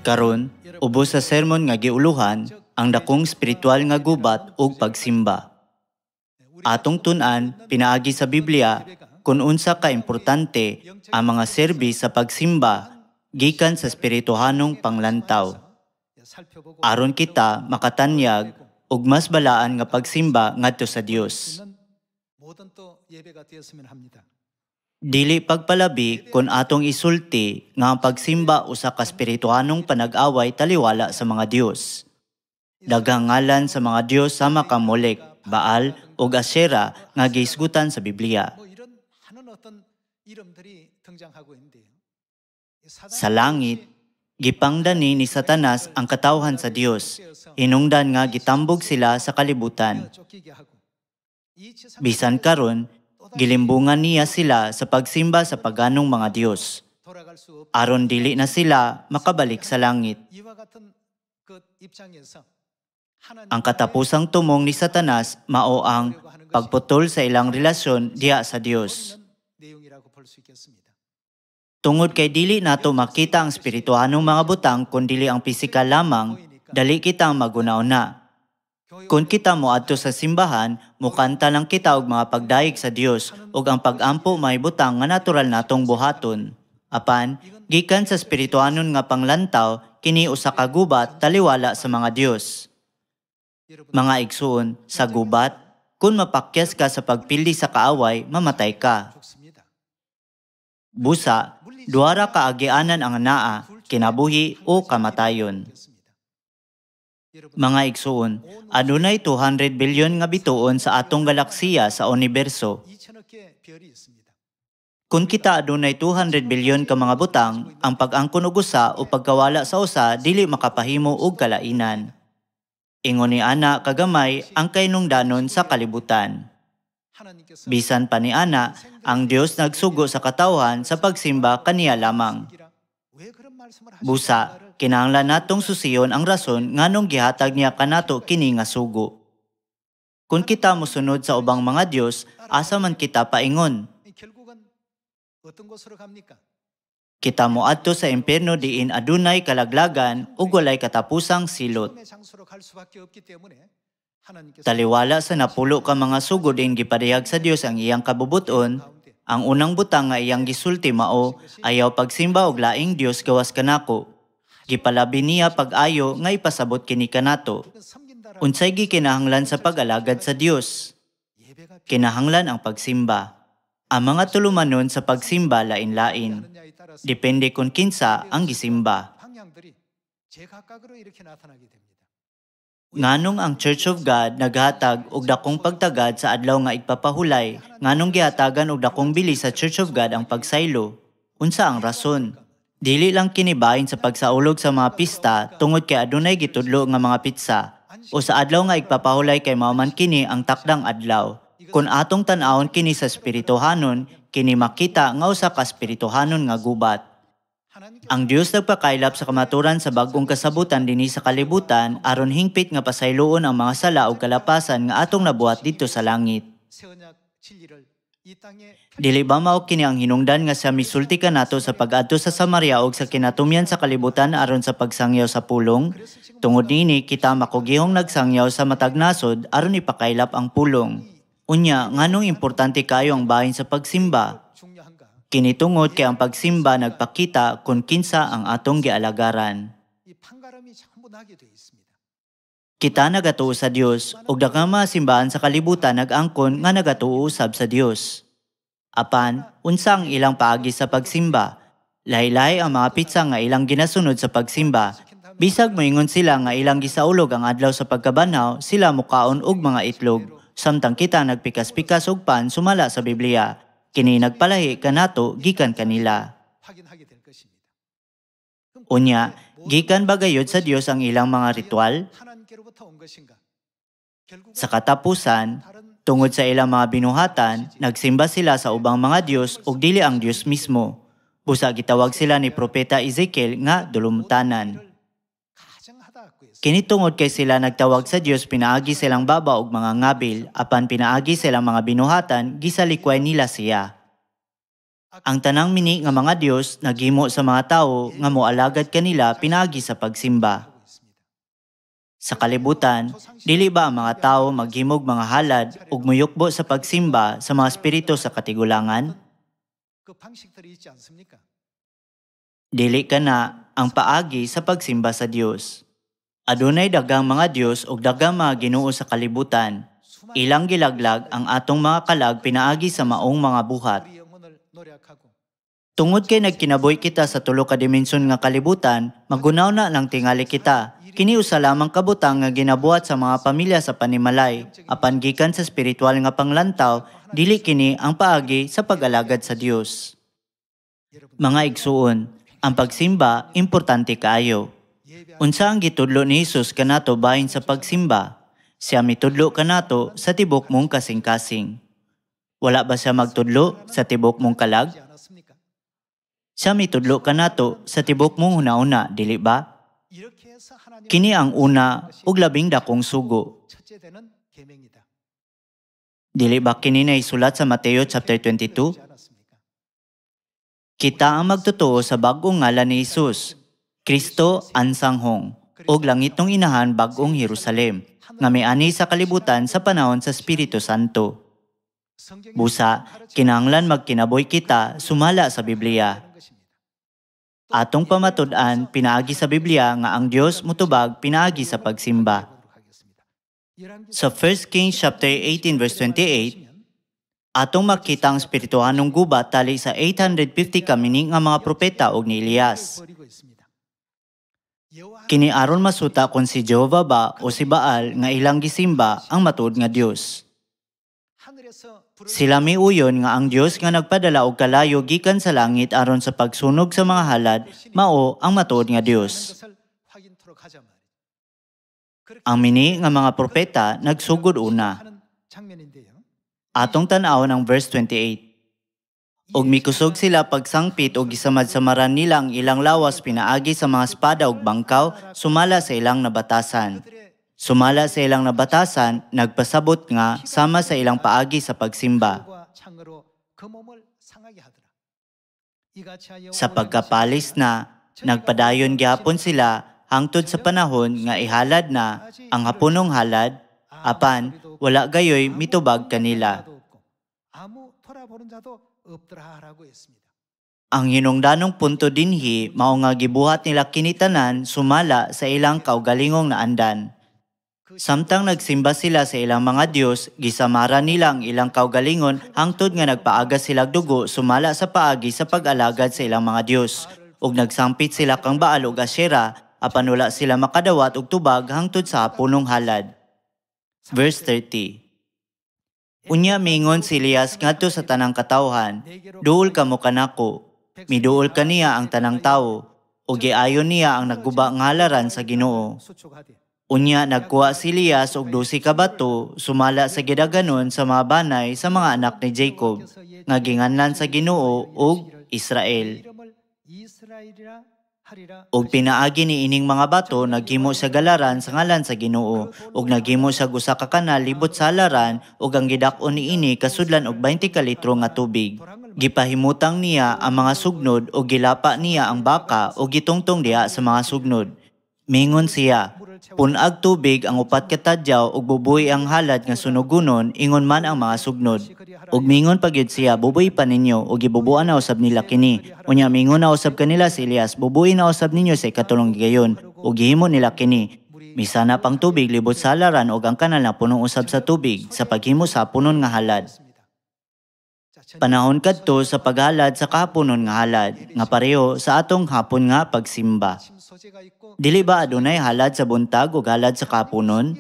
Karon, ubos sa sermon nga giuluhan, ang dakong spiritual nga gubat ug pagsimba. Atong tun-an, pinaagi sa Biblia, kung unsa ka importante ang mga serbis sa pagsimba gikan sa espirituhanong panglantaw. Aron kita makatanyag ug mas balaan nga pagsimba ngadto sa Dios. Dili pagpalabi kung atong isulti nga ang pagsimba usa ka espirituhanong panag-away taliwala sa mga Dios. Daghang ngalan sa mga Dios sama kang Molek, Baal ug Asherah nga gihisgutan sa Biblia. Sa langit, gipangdani ni Satanas ang katawhan sa Dios. Hinungdan nga gitambog sila sa kalibutan. Bisan karon, gilimbungan niya sila sa pagsimba sa paganong mga Dios. Aron dili na sila makabalik sa langit. Ang katapusang tumong ni Satanas mao ang pagputol sa ilang relasyon diha sa Dios. Tungod kay dili nato makita ang espirituhanong mga butang kundi ang pisikal lamang, dali kita magunauna. Kung kita moadto sa simbahan, mukanta lang kita og mga pagdayeg sa Dios ug ang pag-ampo may butang nga natural natong buhaton. Apan, gikan sa espirituhanon nga panglantaw, kini usa ka gubat taliwala sa mga Dios. Mga igsuon, sa gubat, kung mapakyas ka sa pagpildi sa kaaway, mamatay ka. Busa, duara kaagianan ang naa, kinabuhi o kamatayon. Mga igsuon, adunay 200 bilyon nga bituon sa atong galaksiya sa universo. Kung kita adunay 200 bilyon ka mga butang, ang pag-angkon og usa o pagkawala sa usa dili makapahimo og kalainan. Ingon ni ana kagamay ang kainungdanon sa kalibutan. Bisan pa ni ana, ang Dios nagsugo sa katawhan sa pagsimba kaniya lamang. Busa, kinahanglan natong susiyon ang rason nganong gihatag niya kanato kini nga sugo. Kung kita mosunod sa ubang mga Dios, asa man kita paingon? Kita moadto sa impierno diin adunay kalaglagan ug walay katapusang silot. Taliwala sa napulo ka mga sugod din gipadayag sa Dios ang iyang kabubuton, ang unang butang nga iyang gisulti mao, ayaw pagsimba og laing Dios gawas kanako. Gipalabi niya pag-ayo nga ipasabot kini kanato. Unsay gikinahanglan sa pag-alagad sa Dios? Kinahanglan ang pagsimba. Ang mga tulumanon sa pagsimba lain-lain. Depende kung kinsa ang gisimba. Nganong ang Church of God naghatag og dakong pagtagad sa adlaw nga igpapahulay, nganong gihatagan og dakong bili sa Church of God ang pagsaylo? Unsa ang rason? Dili lang kinibahin sa pagsaulog sa mga pista tungod kay adunay gitudlo nga mga pitsa, o sa adlaw nga igpapahulay kay mao man kini ang takdang adlaw. Kung atong tan-awon kini sa espirituhanon, kini makita nga usa ka espirituhanon nga gubat. Ang Dios nagpakaylap sa kamaturan sa bag-ong kasabutan dinhi sa kalibutan aron hingpit nga pasayloon ang mga sala ug kalapasan nga atong nabuhat dito sa langit. Dili ba mao kini ang hinungdan nga sa misulti kanato sa pag-adto sa Samaria ug sa kinatumyan sa kalibutan aron sa pagsangyaw sa pulong? Tungod nini kita makugihong nagsangyaw sa matag nasod aron ipakaylap ang pulong. Unya, nganong importante kayo ang bahin sa pagsimba? Kinitungod kay ang pagsimba nagpakita kung kinsa ang atong gialagaran. Kita nagatuo sa Dios ug daghang mga simbahan sa kalibutan nag-angkon nga nagatuo usab sa Dios. Apan, unsa ang ilang paagi sa pagsimba? Lahi-lahi ang mga pitsa nga ilang ginasunod sa pagsimba. Bisag moingon sila nga ilang gisaulog ang adlaw sa pagkabanhaw, sila mukaon og mga itlog. Samtang kita nagpikas-pikas og pan sumala sa Biblia, kini nagpalahi kanato gikan kanila. Unya, gikan ba gayud sa Dios ang ilang mga ritual? Sa katapusan, tungod sa ilang mga binuhatan, nagsimba sila sa ubang mga Dios ug dili ang Dios mismo. Busa gitawag sila ni Propeta Ezekiel nga dulumtanan. Kini tungod kay sila nagtawag sa Dios pinaagi silang baba og mga ngabil, apan pinaagi silang mga binuhatan, gisalikway nila siya. Ang tanang mini nga mga Dios naghimo sa mga tawo nga moalagad kanila pinaagi sa pagsimba. Sa kalibutan, dili ba ang mga tawo maghimog mga halad ug muyukbo sa pagsimba sa mga espiritu sa katigulangan? Dili kana ang paagi sa pagsimba sa Dios. Adunay daghang mga Dios ug daghang mga Ginoo sa kalibutan. Ilang gilaglag ang atong mga kalag pinaagi sa maong mga buhat. Tungod kay nagkinabuhi kita sa tulo ka dimensyon nga kalibutan, magunaw na lang tingali kita. Kini usa lamang kabutang nga ginabuhat sa mga pamilya sa panimalay. Apan gikan sa spiritual nga panglantaw, dili kini ang paagi sa pag-alagad sa Dios. Mga igsuon, ang pagsimba importante kaayo. Unsa ang gitudlo ni Hesus kanato bahin sa pagsimba? Siya mitudlo kanato sa tibok mong kasing-kasing. Wala ba siya magtudlo sa tibok mong kalag? Siya mitudlo kanato sa tibok mong huna-una, dili ba? Kini ang una ug labing dakong sugo. Dili ba kini naisulat sa Mateo chapter 22? Kita ang magtotoo sa bag-ong ngalan ni Hesus, Kristo ang sanghong, ug langitong inahan bag-ong Jerusalem, nga miani sa kalibutan sa panahon sa Espiritu Santo. Busa, kinahanglan magkinaboy kita sumala sa Biblia. Atong pamatud-an pinaagi sa Biblia nga ang Dios mutubag pinaagi sa pagsimba. Sa 1 Kings chapter 18 verse 28, atong makita ang espirituhanong gubat tali sa 850 kamining nga mga propeta og ni Elias. Kini aron masuta kung si Jehovah ba o si Baal nga ilang gisimba ang matuod nga Dios. Sila miuyon nga ang Dios nga nagpadala og kalayo gikan sa langit aron sa pagsunog sa mga halad, mao ang matuod nga Dios. Ang mini nga mga propeta nagsugod una. Atong tan-awon ang verse 28. Og mikusog sila pagsangpit og gisamad-samaran nila ang ilang lawas pinaagi sa mga espada ug bangkaw, sumala sa ilang nabatasan. Sumala sa ilang nabatasan, nagpasabot nga sama sa ilang paagi sa pagsimba. Sa pagkapalis na, nagpadayon gyapon sila hangtod sa panahon nga ihalad na ang hapunong halad, apan wala gayoy mitubag kanila. Ang hinungdanong punto dinhi mao nga gibuhat nila kinitanan sumala sa ilang kaugalingong naandan. Samtang nagsimba sila sa ilang mga Dios, gisamara nila ang ilang kaugalingon hangtod nga nagpaaga sila dugo sumala sa paagi sa pag-alagad sa ilang mga Dios. Ug nagsampit sila kang Baal ug Asyera, apan wala sila makadawat og tubag hangtod sa hapunong halad. Verse 30. Unya mingon si Elias ngadto sa tanang katawhan, duol kamo kanako. Miduol kaniya ang tanang tawo, ug giayon niya ang nagguba nga halaran sa Ginoo. Unya nagkuha si Elias og 12 ka bato sumala sa gidaganon sa mga banay sa mga anak ni Jacob, nga ginganlan sa Ginoo og Israel. Og pinaagi ni ining mga bato naghimo sa galaran sa ngalan sa Ginoo, ug naghimo sa usa ka kanal libot sa halaran, ug ang gidak-on niini kasudlan og 20 ka litro nga tubig. Gipahimutang niya ang mga sugnod ug gilapa niya ang baka ug gitungtong diha sa mga sugnod. Mingon siya, punag tubig ang upat ka tadyaw ug bubuhi ang halad nga sunugunon ingon man ang mga sugnod. Ug mingon pagyud siya, bubuhi pa ninyo ug gibubuan na usab nila kini. Unya mingon na usab kanila si Elias, bubuhi na usab ninyo sa ikatulong gigayon ug gihimo nila kini. Misana pang tubig libot sa halaran ug ang kanal na punong usab sa tubig sa paghimo sa punon nga halad. Panahon kadto sa paghalad sa kahaponon nga halad, nga pareho sa atong hapon nga pagsimba. Dili ba adunay halad sa buntag ug halad sa kahaponon?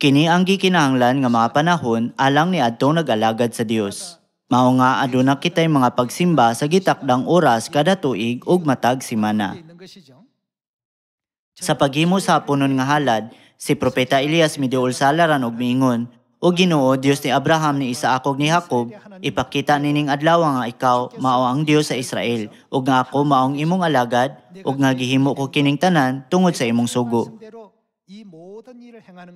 Kini ang gikinahanglan nga mga panahon alang ni adtong nag-alagad sa Dios. Mao nga aduna kitay mga pagsimba sa gitakdang oras kada tuig ug matag semana. Sa paghimo sa haponon nga halad, si Propeta Elias miduol sa halaran og miingon, "O Ginoo, Dios ni Abraham, ni Isaac ug ni Jacob, ipakita nining adlaw nga ikaw mao ang Dios sa Israel, ug nga ako maong imong alagad, ug nga gihimo ko kining tanan tungod sa imong sugo.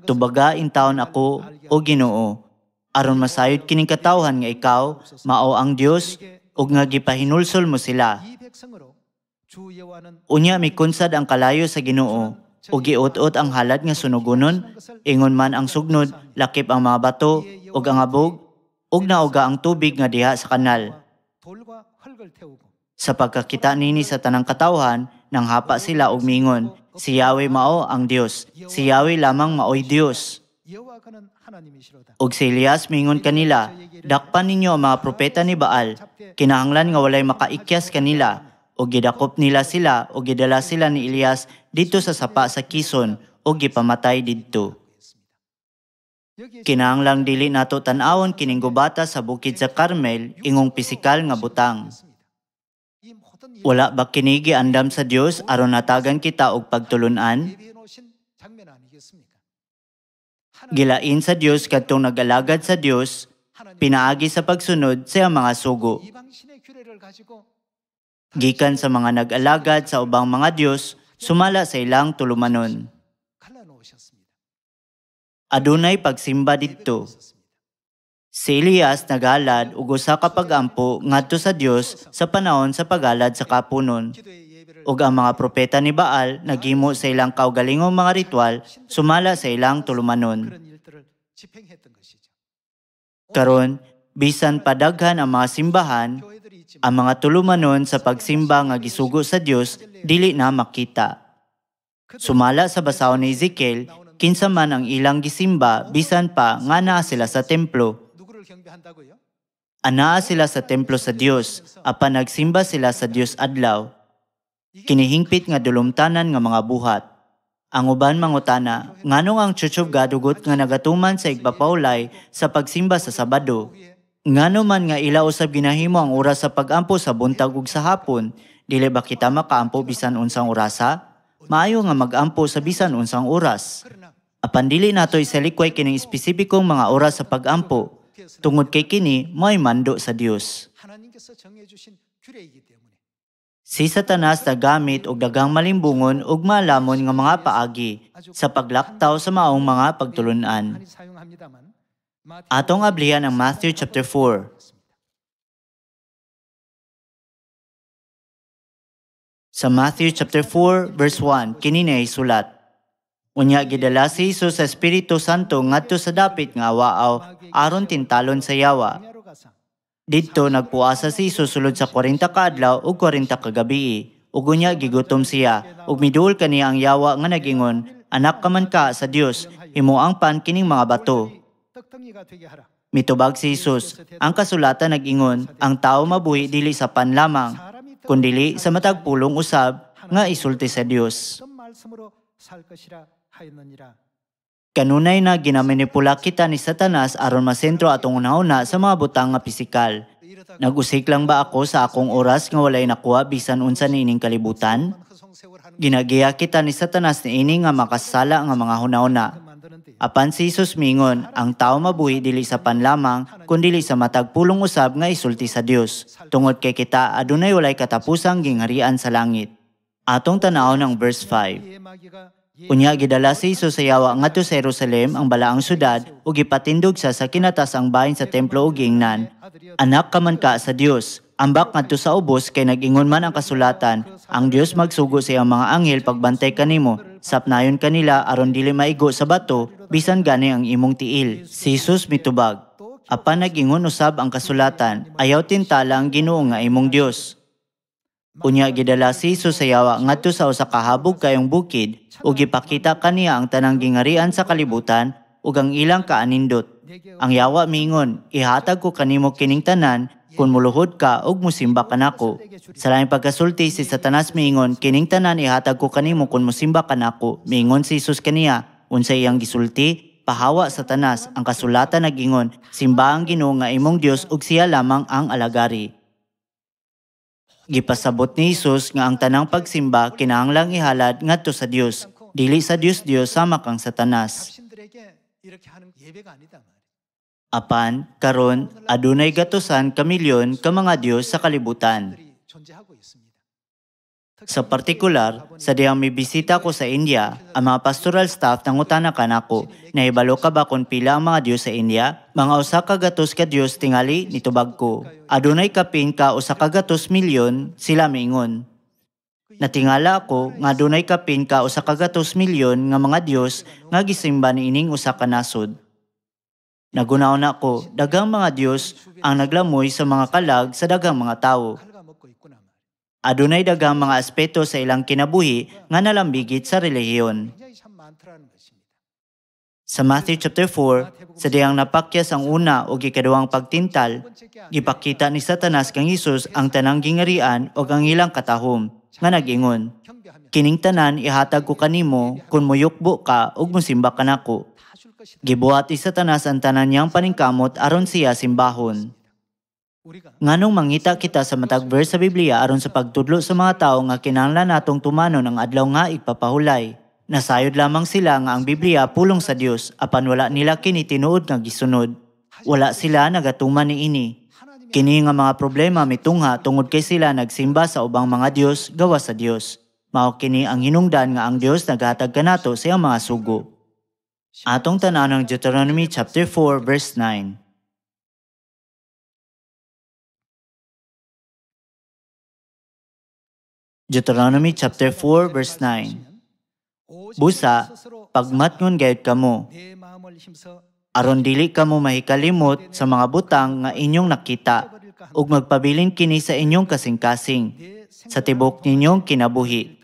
Tubaga intawon ako, O Ginoo, aron masayod kining katawhan nga ikaw mao ang Dios, ug nga gipahinulsol mo sila. Unya mikunsad ang kalayo sa Ginoo, ug giot-ot ang halad nga sunugonon, ingon man ang sugnod, lakip ang mga bato, ug ang abog, ug nauga ang tubig nga diha sa kanal. Sa pagkakita nini sa tanang katawhan, nang hapa sila og mingon, si Yahweh mao ang Dios, si Yahweh lamang maoy Dios. Ug si Elias mingon kanila, dakpan ninyo ang mga propeta ni Baal, kinahanglan nga walay makaikyas kanila, ug gidakop nila sila ug gidala sila ni Elias dito sa sapa sa Kison ug gipamatay didto. Kinahanglang dili nato tan-awon kining gubata sa bukid sa Carmel ingong pisikal nga butang. Wala ba kini giandam sa Dios aron natagan kita og pagtulun-an? Gilain sa Dios kadtong nag-alagad sa Dios, pinaagi sa pagsunod sa mga sugo. Gikan sa mga nag-alagad sa ubang mga Dios, sumala sa ilang tulumanon. Adunay pagsimba didto. Si Elias nagalad ug usa ka pag-ampo ngadto sa Dios sa panahon sa pagalad sa kapunon. Ug ang mga propeta ni Baal naghimo sa ilang kaugalingong mga ritual sumala sa ilang tulumanon. Karon, bisan padaghan ang mga simbahan, ang mga tulumanon sa pagsimba nga gisugo sa Dios dili na makita. Sumala sa basahon ni Ezekiel, kinsa man ang ilang gisimba bisan pa nga naa sila sa templo. Anaa sila sa templo sa Dios, apan nagsimba sila sa Dios adlaw. Kinihingpit nga dulumtanan nga mga buhat. Ang uban mangutana, nganong ang Church of God ugot nga nagatuman sa igpapaulay sa pagsimba sa Sabado? Ngano man nga ila usab ginahimo ang oras sa pag-ampo sa buntag ug sa hapon, dili ba kita makaampo bisan unsang orasa? Maayo nga mag-ampo sa bisan unsang oras. Apan dili nato isalikway kining espesipikong mga oras sa pag-ampo. Tungod kay kini, may mando sa Dios. Si Satanas nagamit og daghang malimbungon ug malamon nga mga paagi sa paglaktaw sa maong mga pagtulun-an. Atong ablihan ang Matthew chapter 4. Sa Matthew chapter 4 verse 1, kini na isulat. Unya gidala si Jesus sa Espiritu Santo ngadto sa dapit nga awaaw aron tintalon sa yawa. Didto nagpuasa si Jesus sulod sa 40 ka adlaw ug 40 ka gabii. Ug unya gigutom siya ug miduol kaniya ang yawa nga nagingon, anak ka man ka sa Dios, himuang pan kining mga bato. Mitubag si Jesus, ang kasulatan nag-ingon, ang tao mabuhi dili sa pan lamang, kundili sa matag pulong usab nga isulti sa Dios. Kanunay na ginamanipula kita ni Satanas aron masentro atong una-una sa mga butang nga pisikal. Nag-usik lang ba ako sa akong oras nga walay nakuha bisan unsa niining kalibutan? Ginagiya kita ni Satanas niini nga makasala nga mga huna-una. Apan si Jesus mingon, ang tao mabuhi dili sa pan lamang, kundi sa matag pulong usab nga isulti sa Dios. Tungod kay kita adunay walay katapusang gingharian sa langit. Atong tan-awon ang verse 5. Unya gidala si Jesus sa yawa ngadto sa Jerusalem, ang balaang syudad, ug ipatindog sa kinatas ang bahin sa templo ug giingnan, anak ka man ka sa Dios. Ambak ngadto sa ubos kay nag-ingon man ang kasulatan, ang Dios magsugo sa iyang mga anghel pagbantay kanimo, sapnayon kanila aron dili maigo sa bato bisan gani ang imong tiil. Si Jesus mitubag, apan nag-ingon usab ang kasulatan, ayaw tintala ang Ginoo nga imong Dios. Unya gidala si Jesus sa yawa ngadto sa usa ka habog kayong bukid ug gipakita kaniya ang tanang gingarian sa kalibutan ug ang ilang kaanindot. Ang yawa mingon, ihatag ko kanimo kining tanan kung muluhod ka ug musimba kanako. Sa laing pagkasulti si Satanas mingon, kining tanan ihatag ko kanimo kung musimba kanako. Mingon si Jesus kaniya, unsay iyang gisulti, pahawa Satanas, ang kasulatan nag-ingon, simba ang Ginoo nga imong Dios ug siya lamang ang alagari. Gipasabot ni Jesus nga ang tanang pagsimba kinahanglang ihalad ngadto sa Dios, dili sa Dios sama kang Satanas. Apan, karon adunay gatusan ka milyon ka mga Dios sa kalibutan. Sa partikular, sa diyang may bisita ko sa India, ang mga pastoral staff nangutana kanako, nahibalo ka ba kung pila ang mga Dios sa India? Mga usa ka gatos ka Dios tingali nitubag ko. Adunay kapin ka usa ka gatos milyon, sila miingon. Natingala ako nga adunay kapin ka usa ka gatos milyon nga mga Dios nga gisimba niining usa ka nasod. Nagunaon ako, daghang mga Dios ang naglamoy sa mga kalag sa daghang mga tawo. Adunay daghang mga aspeto sa ilang kinabuhi nga nalambigit sa relihiyon. Sa Matthew chapter 4, sa diyang napakyas ang una o ikaduhang pagtintal, gipakita ni Satanas kang Hesus ang tanang gingarian o ang ilang katahom, nga nag-ingon, "Kining tanan ihatag ko kanimo kung muyukbo ka ug mosimba kanako." Gibuhat ni Satanas ang tanan niyang paningkamot aron siya simbahon. Nganong mangita kita sa matag verse sa Biblia aron sa pagtudlo sa mga tawo nga kinahanglan natong tumanon ang adlaw nga igpapahulay. Nasayod lamang sila nga ang Biblia pulong sa Dios apan wala nila kini tinuod nga gisunod. Wala sila nagatuman niini. Kini nga mga problema mitungha tungod kay sila nagsimba sa ubang mga Dios gawas sa Dios. Mao kini ang hinungdan nga ang Dios naghatag kanato sa iyang mga sugo. Atong tanan ang Deuteronomy chapter 4 verse 9. Deuteronomy chapter 4 verse 9. Busa, pagmatngon gayud kamo, aron dili kamo mahikalimot sa mga butang nga inyong nakita, ug magpabilin kini sa inyong kasing-kasing, sa tibok ninyong kinabuhi.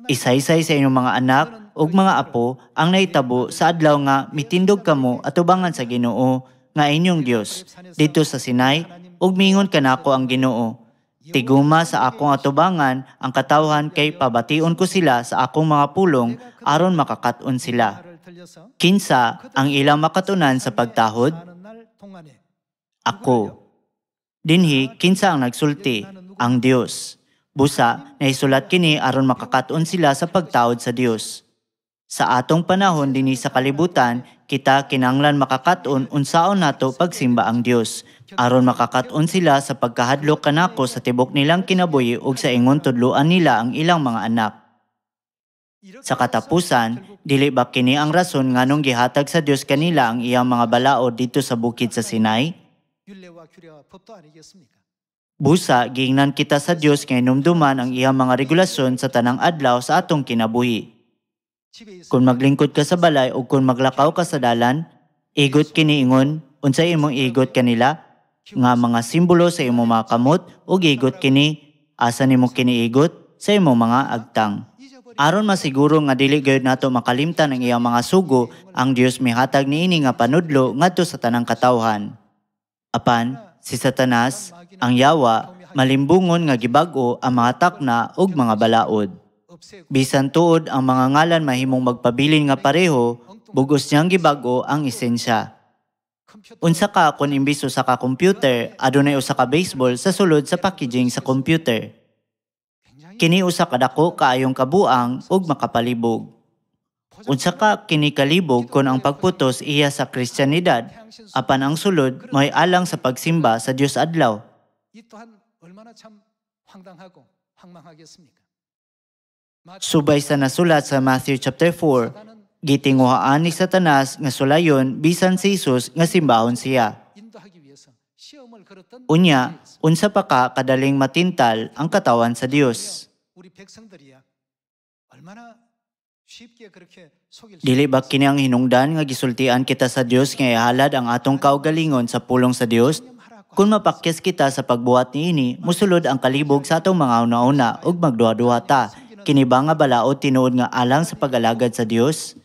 Isaysay sa inyong mga anak ug mga apo ang naitabo sa adlaw nga mitindog kamo atubangan sa Ginoo nga inyong Dios dito sa Sinai, ug mingon kanako ang Ginoo. Tiguma sa akong atubangan ang katawhan kay pabation ko sila sa akong mga pulong aron makakaton sila. Kinsa ang ilang makatunan sa pagtahod? Ako. Dinhi, kinsa ang nagsulti? Ang Dios. Busa, naisulat kini aron makakaton sila sa pagtawod sa Dios. Sa atong panahon dinhi sa kalibutan, kita kinahanglan makakaton unsaon nato pagsimba ang Dios. Aron makakaton sila sa pagkahadlok kanako sa tibok nilang kinabuhi ug sa ingon tudloan nila ang ilang mga anak. Sa katapusan, dili ba kini ang rason nganong gihatag sa Dios kanila ang iyang mga balaod dito sa bukid sa Sinai? Busa, giingnan kita sa Dios nga hinumduman ang iyang mga regulasyon sa tanang adlaw sa atong kinabuhi. Kung maglingkod ka sa balay o kung maglakaw ka sa dalan, igot kini ingon, unsay imong igot kanila? Nga mga simbolo sa imong mga kamot o igot kini, asa nimo kini igot? Sa imong mga agtang. Aron masiguro nga dili gayud nato makalimtan ang iyang mga sugo, ang Dios mihatag niini nga panudlo ngadto sa tanang katawhan. Apan, si Satanas, ang yawa, malimbungon nga gibag-o ang mga takna ug mga balaod. Bisan tuod ang mga ngalan mahimong magpabilin nga pareho, bugos niyang gibag-o ang esensya. Unsa ka kung imbis usa ka computer, adunay usa ka baseball sa sulod sa packaging sa computer. Kini usa ka dako kaayong kabuang ug makapalibog. Unsa ka kini kalibog kung ang pagputos iya sa Kristyanidad, apan ang sulod mo'y alang sa pagsimba sa Dios adlaw. Subay sa nasulat sa Matthew chapter 4, gitinguhaan ni Satanas nga sulayon bisan si Jesus nga simbahon siya. Unya, unsa pa ka kadaling matintal ang katawan sa Dios? Dili ba kini ang hinungdan nga gisultian kita sa Dios nga ihalad ang atong kaugalingon sa pulong sa Dios? Kung mapakyas kita sa pagbuhat niini, musulod ang kalibog sa atong mga una-una ug magduha-duha ta. Kini ba nga balaod tinuod nga alang sa pag-alagad sa Dios?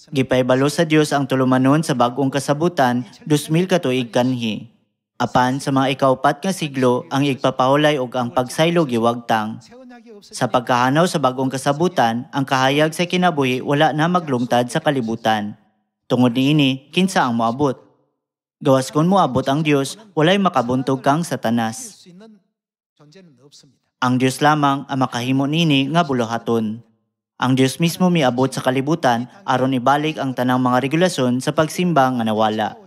Gipaybalo sa Dios ang tulumanon sa bag-ong kasabutan 2000 ka tuig kanhi. Apan sa mga ikaupat nga siglo, ang igpapahulay ug ang pagsaylo giwagtang. Sa pagkahanaw sa bag-ong kasabutan, ang kahayag sa kinabuhi wala na maglungtad sa kalibutan. Tungod niini, kinsa ang moabot? Gawas kung moabot ang Dios, walay makabuntog kang Satanas. Ang Dios lamang ang makahimo nini nga buluhaton. Ang Dios mismo miabot sa kalibutan aron ibalik ang tanang mga regulasyon sa pagsimba nga nawala.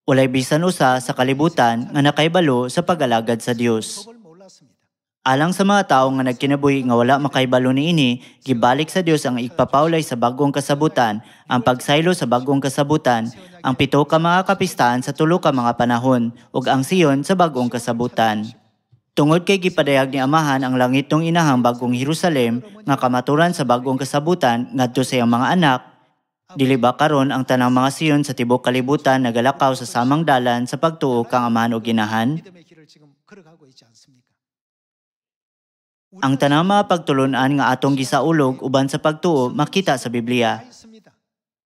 Walay bisan usa sa kalibutan nga nakaibalo sa pag-alagad sa Dios. Alang sa mga tao nga nagkinabuhi nga wala makaibalo niini, gibalik sa Dios ang igpapaulay sa bagong kasabutan, ang pagsaylo sa bagong kasabutan, ang 7 ka mga kapistahan sa 3 ka mga panahon, ug ang Siyon sa bagong kasabutan. Tungod kay gipadayag ni Amahan ang langit tong inahang bagong Jerusalem nga kamaturan sa bagong kasabutan ngadto sa iyang mga anak, dili ba karon ang tanang mga Siyon sa tibuok kalibutan nagalakaw sa samang dalan sa pagtuo kang Amahan ug Inahan? Ang tanang mga pagtulunan nga atong gisaulog uban sa pagtuo makita sa Biblia.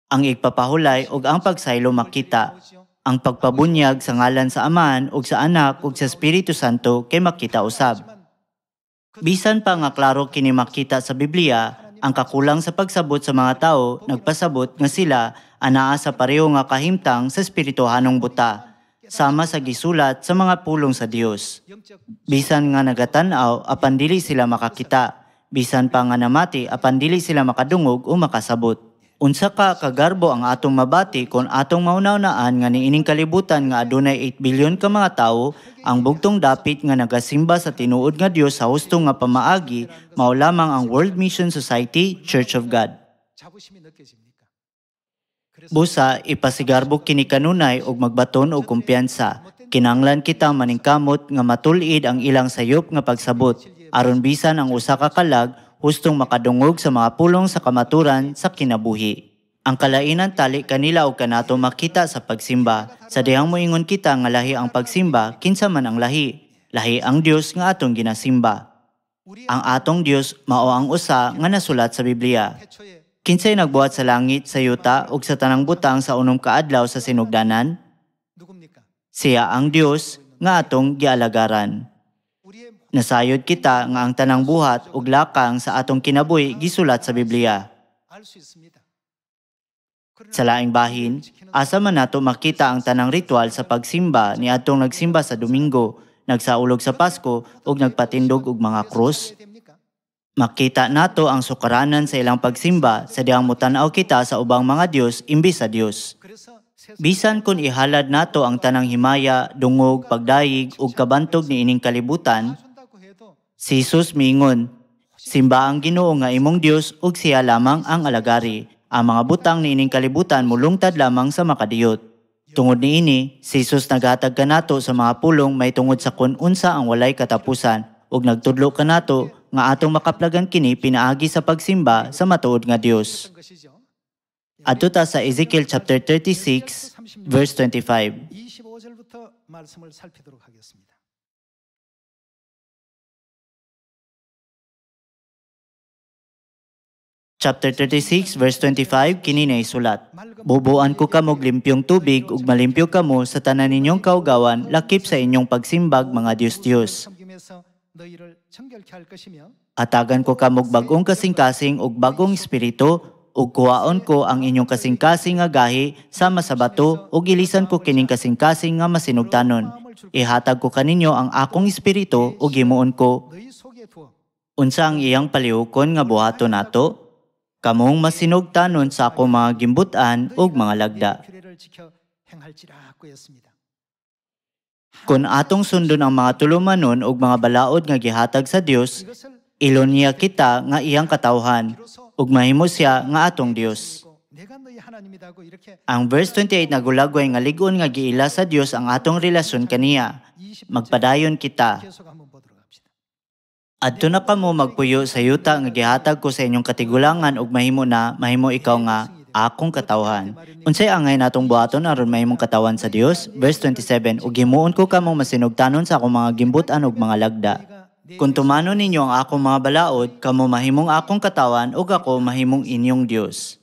Ang igpapahulay ug ang pagsaylo makita. Ang pagpabunyag sa ngalan sa Amahan ug sa Anak ug sa Espiritu Santo kay makita usab. Bisan pa nga klaro kini makita sa Biblia, ang kakulang sa pagsabot sa mga tao nagpasabot nga sila anaa sa pareho nga kahimtang sa espirituhanong buta, sama sa gisulat sa mga pulong sa Dios. Bisan nga nagatan-aw apan dili sila makakita, bisan pa nga namati apan dili sila makadungog o makasabot. Unsa ka kagarbo ang atong mabati kung atong maunaw-naan nga niining kalibutan nga adunay 8 bilyon ka mga tawo, ang bugtong dapit nga nagasimba sa tinuod nga Dios sa husto nga pamaagi mao lamang ang World Mission Society Church of God. Busa, ipasigarbo kini kanunay og magbaton og kumpiyansa. Kinanglan kitang maningkamot nga matul-id ang ilang sayop nga pagsabot, aron bisan ang usa ka kalag hustong makadungog sa mga pulong sa kamaturan sa kinabuhi. Ang kalainan tali kanila og kanato makita sa pagsimba. Sa dihang moingon kita nga lahi ang pagsimba, kinsa man ang lahi. Lahi ang Dios nga atong ginasimba. Ang atong Dios mao ang usa nga nasulat sa Biblia. Kinsay nagbuhat sa langit, sa yuta ug sa tanang butang sa unom ka adlaw sa sinugdanan? Siya ang Dios nga atong gialagaran. Nasayod kita nga ang tanang buhat ug lakang sa atong kinabuhi gisulat sa Biblia. Sa laing bahin, asa man nato makita ang tanang ritual sa pagsimba ni atong nagsimba sa Domingo, nagsaulog sa Pasko ug nagpatindog og mga krus? Makita nato ang sukaranan sa ilang pagsimba sa dihang mutan-aw kita sa ubang mga Dios imbis sa Dios. Bisan kun ihalad nato ang tanang himaya, dungog, pagdayig ug kabantog ni ining kalibutan, si Jesus miingon, simba ang Ginoo nga imong Dios ug siya lamang ang alagari. Ang mga butang ni ining kalibutan mulungtad lamang sa makadiyot. Tungod niini, si Jesus naghatag kanato sa mga pulong may tungod sa kun unsa ang walay katapusan ug nagtudlo kanato nga atong makaplagan kini pinaagi sa pagsimba sa matuod nga Dios. Adto ta sa Ezekiel chapter 36 verse 25. 25절부터 말씀을 살피도록 하겠습니다. Chapter 36 verse 25 kini na isulat. Bubuan ko kamog limpyong tubig ug malimpyo kamo sa tanan ninyong kaugawan lakip sa inyong pagsimbag mga Dios-Dios. 섬김에서 너희를 정결케 할 것이며 Atagan ko kamog bagong kasing-kasing ug bagong espiritu ug kuhaon ko ang inyong kasing-kasing nga gahi sama sa bato ug ilisan ko kining kasing-kasing nga masinugtanon. Ihatag ko kaninyo ang akong espiritu ug himuon ko. 너희 속에 두어 Unsa ang iyang palihukon nga buhaton nato? Kamong masinugtanon sa akong mga gimbutan ug mga lagda. 규례를 지켜 행할지라 하였습니다. Kung atong sundon ang mga tulumanon ug mga balaod nga gihatag sa Dios, 이것을 ilon niya kita nga iyang katawhan ug mahimo siya nga atong Dios. 내가 너희 하나님이다 하고 이렇게 Ang verse 28 nagulagway nga ligon nga giila sa Dios ang atong relasyon kaniya. 20절 Magpadayon kita. 계속 한번 보도록 합시다. Adto na kamo magpuyo sa yuta nga gihatag ko sa inyong katigulangan ug mahimo ikaw nga akong katawhan. Unsay angay natong buhaton aron mahimong katawan sa Dios? Verse 27, ug himuon ko kamong masinugtanon sa akong mga gimbutan ug mga lagda. Kung tumanon ninyo ang akong mga balaod, kamo mahimong akong katawan ug ako mahimong inyong Dios.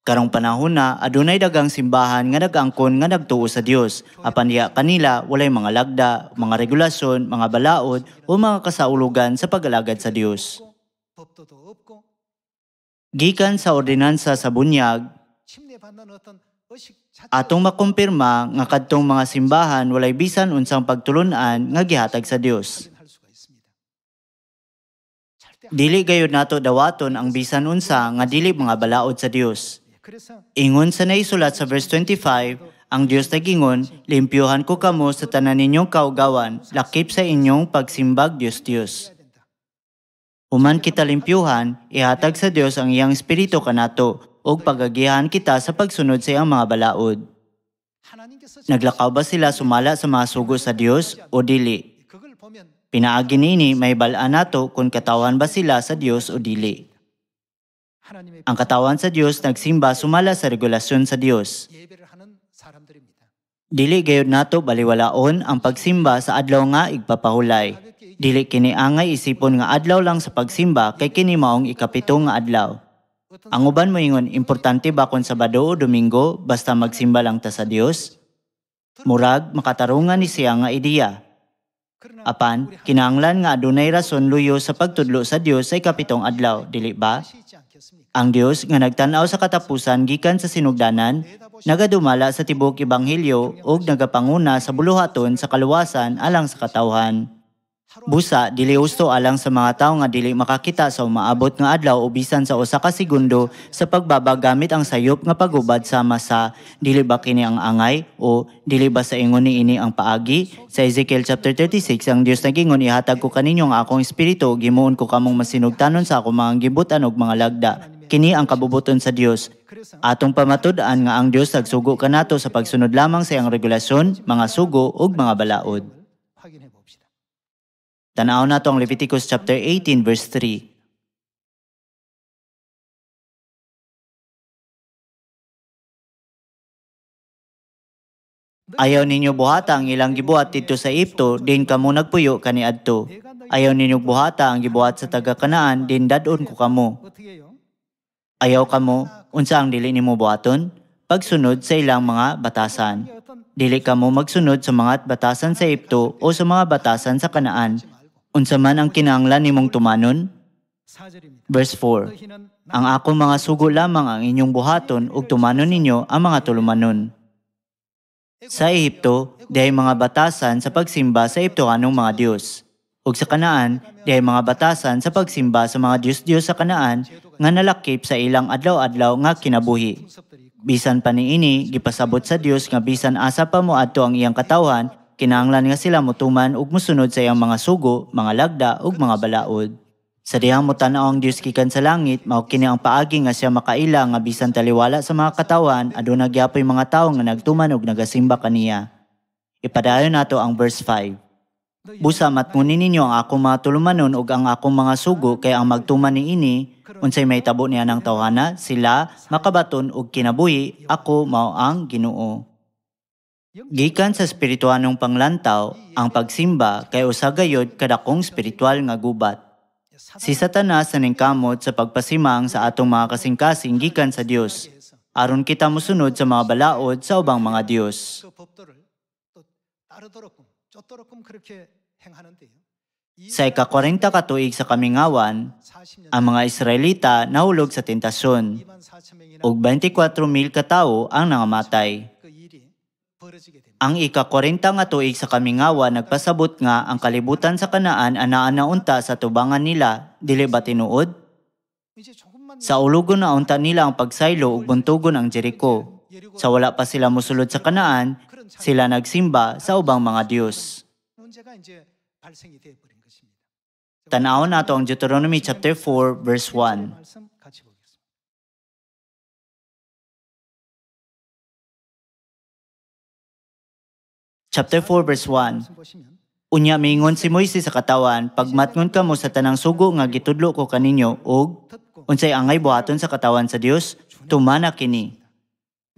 Karong panahon na, adunay dagang simbahan nga nag-angkon nga nagtuo sa Dios. Apan diha kanila, walay mga lagda, mga regulasyon, mga balaod, o mga kasaulugan sa pag-alagad sa Dios. 법도도 없고 Gikan sa ordinansa sa bunyag, 침례받는 어떤 의식 자체가 atong makumpirma nga kadtong mga simbahan walay bisan unsang pagtulunan nga gihatag sa Dios. 할 수가 있습니다. 절대 Dili gayud nato dawaton ang bisan unsa nga dili mga balaod sa Dios. 그래서 Ingon sa naisulat sa verse 25, Ang Dios nagingon, limpyuhan ko kamo sa tanan ninyong kaugawan, lakip sa inyong pagsimbag Dios. Human kita limpyuhan, ihatag sa Dios ang iyang espiritu kanato, ug pagagihan kita sa pagsunod sa iyang mga balaod. Naglakaw ba sila sumala sa mga sugo sa Dios o dili? 그걸 보면 Pinaagi niini may balaan nato kung katawan ba sila sa Dios o dili. 하나님의 Ang katawan sa Dios nagsimba sumala sa regulasyon sa Dios. 예배를 하는 사람들입니다. Dili gayud nato baliwalaon ang pagsimba sa adlaw nga igpapahulay. Dili kini angay isipon nga adlaw lang sa pagsimba kay kini maong ikapito nga adlaw. Ang uban moingon, importante ba kung Sabado o Domingo basta magsimba lang ta sa Dios? Murag makatarungan ni siya nga ideya. Apan, kinahanglan nga adunay rason luyo sa pagtudlo sa Dios sa ikapitong adlaw, dili ba? Ang Dios nga nagtan-aw sa katapusan gikan sa sinugdanan, nagadumala sa tibuok ebanghelyo ug nagapanguna sa buluhaton sa kaluwasan alang sa katawhan. Busa, dili husto alang sa mga tawo nga dili makakita sa umaabot nga adlaw o bisan sa usa ka segundo sa pagbaba gamit ang sayop nga pagubad sama sa dili ba kini ang angay o dili ba sa ingon niini ang paagi. Sa Ezekiel chapter 36 ang Dios nagingon, ihatag ko kaninyo ang akong espiritu, gimuon ko kamong masinugtanon sa akong mga gibutan ug mga lagda. Kini ang kabubuton sa Dios. Atong pamatud-an nga ang Dios nagsugo kanato sa pagsunod lamang sa iyang regulasyon, mga sugo ug mga balaod. 확인해 봅시다. Tanaw nato ang Leviticus chapter 18 verse 3. Ayaw ninyo buhata ang ilang gibuhat dito sa Egypto, din kamo nagpuyo kaniadto. Ayaw ninyo buhata ang gibuhat sa taga-Kanaan, din dadon ko kamo. 어떻게 해요? Ayaw kamo, unsa ang dili nimo buhaton? Pagsunod sa ilang mga batasan. 이게 어떤 Dili kamo magsunod sa mga batasan sa Egypto o sa mga batasan sa Kanaan. 하지 말고 Unsa man ang kinahanglan nimong tumanon? 4절입니다. Verse 4. 너희는 Ang akong mga sugo lamang ang inyong buhaton ug tumanon ninyo ang mga tulumanon. Sa Ehipto, dihay mga batasan sa pagsimba sa Ehiptoanong mga Diyos. Ug sa Kanaan, dihay mga batasan sa pagsimba sa mga Diyos-Diyos sa Kanaan nga nalakip sa ilang adlaw-adlaw nga kinabuhi. 풍습들이 있고 Bisan pa niini, gipasabot sa Dios nga bisan asa pa mo adto ang iyang katawhan, kinahanglan nga sila motuman ug mosunod sa iyang mga sugo, mga lagda ug mga balaod. Sa dihang mo tan-aw ang Dios gikan sa langit, mao kini ang paagi nga siya makaila nga bisan taliwala sa mga katawan, aduna gyapoy mga tawo nga nagtuman ug nagasimba kaniya. Ipadayon nato ang verse 5. Busa matngunin ninyo ang akong mga tulumanon ug ang akong mga sugo kay ang magtuman niini unsay may tabo niya ng tawhana, sila makabaton ug kinabuhi, ako mao ang Ginoo. Gikan sa espirituanong panglantaw, ang pagsimba kay usa gayud kadakong espiritual nga gubat. Si Satanas naningkamot sa pagpasimang sa atong mga kasing-kasing gikan sa Dios, aron kita mosunod sa mga balaod sa ubang mga Dios. 그 법도를 또 따르도록끔 쫓도록끔 그렇게 행하는데요. Sa ika-40 katuig sa kamingawan, 40년 ang mga Israelita nahulog sa tentasyon, 24,000명이나 ug 24,000 katao ang nangamatay. 그 일이 벌어지게 됩니다. Ang ika-40 nga tuig sa kamingawan nagpasabot nga ang kalibutan sa Kanaan anaa na unta sa tubangan nila, dili ba tinuod? 이제 조금만 Sa ulugon na unta nila ang pagsaylo ug buntugon ang Jericho. Sa wala pa sila mosulod sa Kanaan, 그런 참 sila nagsimba sa ubang mga Diyos. 문제가 이제 발생이 돼 버린 것입니다. Tanawon nato ang Deuteronomy chapter 4 verse 1. 말씀 같이 보겠습니다. Chapter 4 verse 1. 말씀 보시면 Unya mingon si Moises sa katawan, pagmatngon kamo sa tanang sugo nga gitudlo ko kaninyo ug 듣고 unsay angay buhaton sa katawan sa Dios, tumana kini.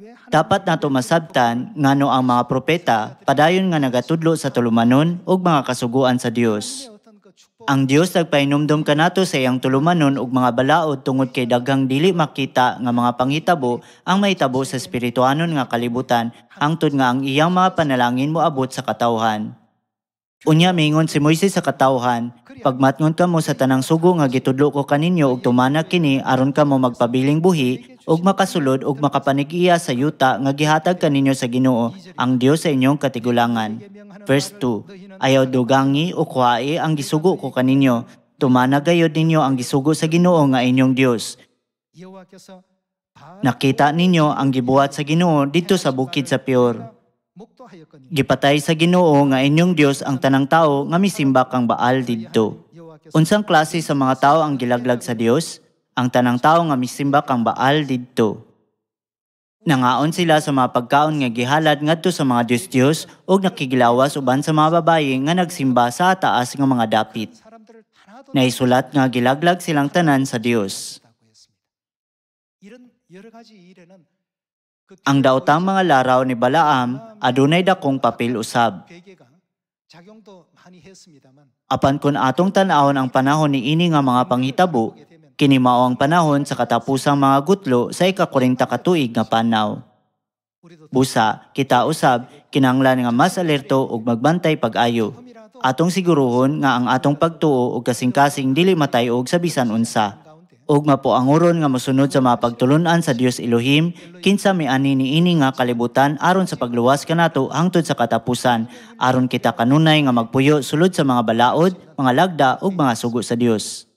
왜 하나님 Dapat nato masabtan ngano ang mga propeta padayon nga nagatudlo sa tulumanon ug mga kasuguan sa Dios. 어떤 그 축복 Ang Dios nagpahinumdom kanato sa iyang tulumanon ug mga balaod tungod kay daghang dili makita nga mga panghitabo ang mahitabo sa espirituanon nga kalibutan hangtod nga ang iyang mga panalangin moabot sa katawhan. Unya mingon si Moises sa katawhan, pagmatngon kamo sa tanang sugo nga gitudlo ko kaninyo ug tumana kini aron kamo magpabiling buhi ug makasulod ug makapanig-iya sa yuta nga gihatag kaninyo sa Ginoo, ang Dios sa inyong katigulangan. Verse 2. Ayaw dugangi o kuhae ang gisugo ko kaninyo, tumana gayod ninyo ang gisugo sa Ginoo nga inyong Dios. 여호와께서 Nakita ninyo ang gibuhat sa Ginoo dito sa bukid sa Peor. Gipatay sa Ginoo nga inyong Dios ang tanang tao nga misimba kang Baal didto. Unsang klase sa mga tao ang gilaglag sa Dios? Ang tanang tao nga misimba kang Baal didto. Nangaon sila sa mga pagkaon nga gihalad ngadto sa mga Diyos-Diyos ug nakigilawas uban sa mga babaye nga nagsimba sa taas nga mga dapit. Naisulat nga gilaglag silang tanan sa Dios. Ang daotang mga laraw ni Balaam adunay dakong papel usab. Apan kun atong tan-awon ang panahon ni ini nga mga panghitabo, kini mao ang panahon sa katapusang mga gutlo sa ika-40 ka tuig nga panaw. Busa, kita usab kinahanglan nga mas alerto ug magbantay pag-ayo. Atong siguruhon nga ang atong pagtuo ug kasing-kasing dili matay-og sa bisan unsa. Ug mapuanguron nga mosunod sa mga pagtulun-an sa Dios Elohim kinsa miani niini nga kalibutan aron sa pagluwas kanato hangtod sa katapusan aron kita kanunay nga magpuyo sulod sa mga balaod, mga lagda ug mga sugo sa Dios.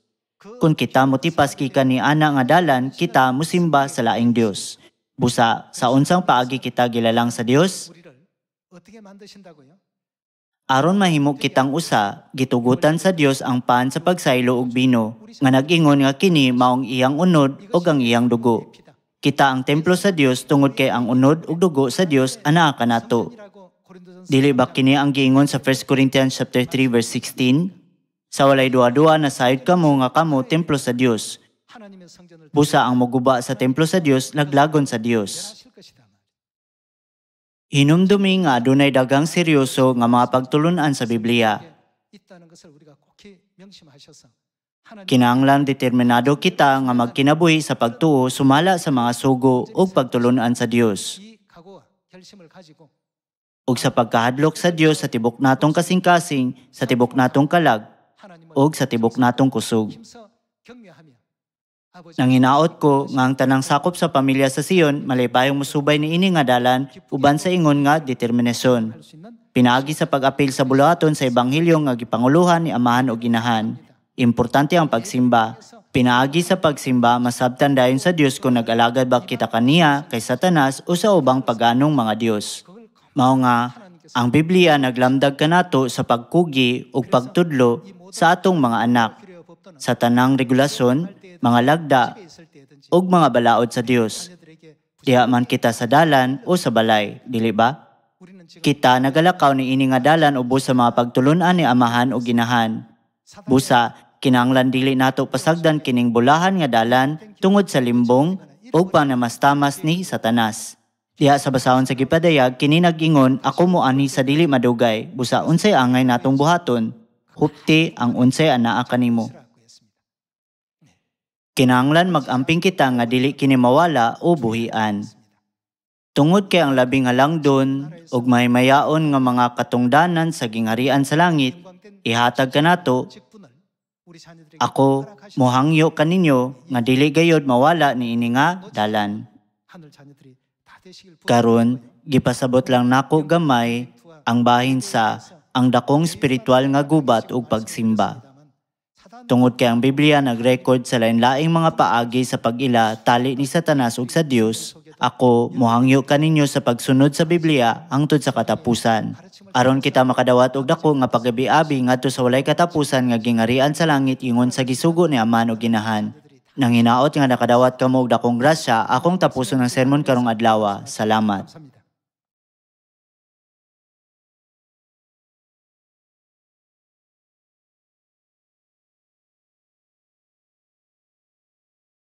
Kung kita motipas kika ni ana nga dalan, kita musimba sa laing Dios. Busa, sa unsang paagi kita gilalang sa Dios? Aron mahimo kitang usa, gitugutan sa Dios ang pan sa pagsaylo ug bino, nga nag-ingon nga kini maong iyang unod ug ang iyang dugo. Kita ang templo sa Dios tungod kay ang unod ug dugo sa Dios anaa kanato. Dili ba kini ang giingon sa 1 Corinthians chapter 3 verse 16? Sa walay duwa-duwa na sayod kamo nga kamo templo sa Dios. Busa ang moguba sa templo sa Dios laglagon sa Dios. Hinumdumi nga adunay daghang seryoso nga mga pagtulun-an sa Biblia. Kinahanglan determinado kita nga magkinabuhi sa pagtuo sumala sa mga sugo ug pagtulun-an sa Dios. Ug sa pagkahadlok sa Dios sa tibok natong kasing-kasing, sa tibok natong kalag, ug sa tibok natong kusog. Nanginaot ko nga ang tanang sakop sa pamilya sa Sion malipayong musubay ni ini nga dalan uban sa ingon nga determinasyon. Pinaagi sa pag-apil sa buluhaton sa ebanghelyo nga gipanguluhan ni amahan o ginahan. Importante ang pagsimba. Pinaagi sa pagsimba masabtan dayon sa Dios kung nag-alagad ba kita kaniya kay Satanas o sa ubang paganong mga Dios. Mao nga ang Biblia naglamdag kanato sa pagkugi ug pagtudlo sa atong mga anak sa tanang regulasyon, mga lagda, ug mga balaod sa Dios. Diha man kita sa dalan o sa balay, dili ba? Kita nagalakaw ni ini nga dalan ubos sa mga pagtulun-an ni amahan o ginahan. Busa, kinahanglan dili nato pasagdan kining bulahan nga dalan tungod sa limbong ug panamastamas ni Satanas. Diha sa basahon sa gipadayag kini nag-ingon ako mo ani sa dili madugay, busa unsay angay natong buhaton, hupti ang unsay anaa kanimo. Kinahanglan mag-amping kita nga dili kini mawala o buhian. Tungod kay ang labing halangdon ug mahimayaon nga mga katungdanan sa gingharian sa langit, ihatag kanato, ako mohangyo kaninyo nga dili gayod mawala ni ini nga dalan. Karon, gipasabot lang nako gamay ang bahin sa ang dakong spiritual nga gubat ug pagsimba. Tungod kay ang Biblia nag-record sa lain-laing mga paagi sa pag-ila tali ni Satanas ug sa Dios, ako mohangyo kaninyo sa pagsunod sa Biblia hangtod sa katapusan. Aron kita makadawat og dako nga pagabi-abi ngadto sa walay katapusan nga gingharian sa langit ingon sa gisugo ni Aman ug Ginahan. Nanginaot nga nakadawat kamo og dakong grasya, akong tapuson ng sermon karong adlaw. Salamat.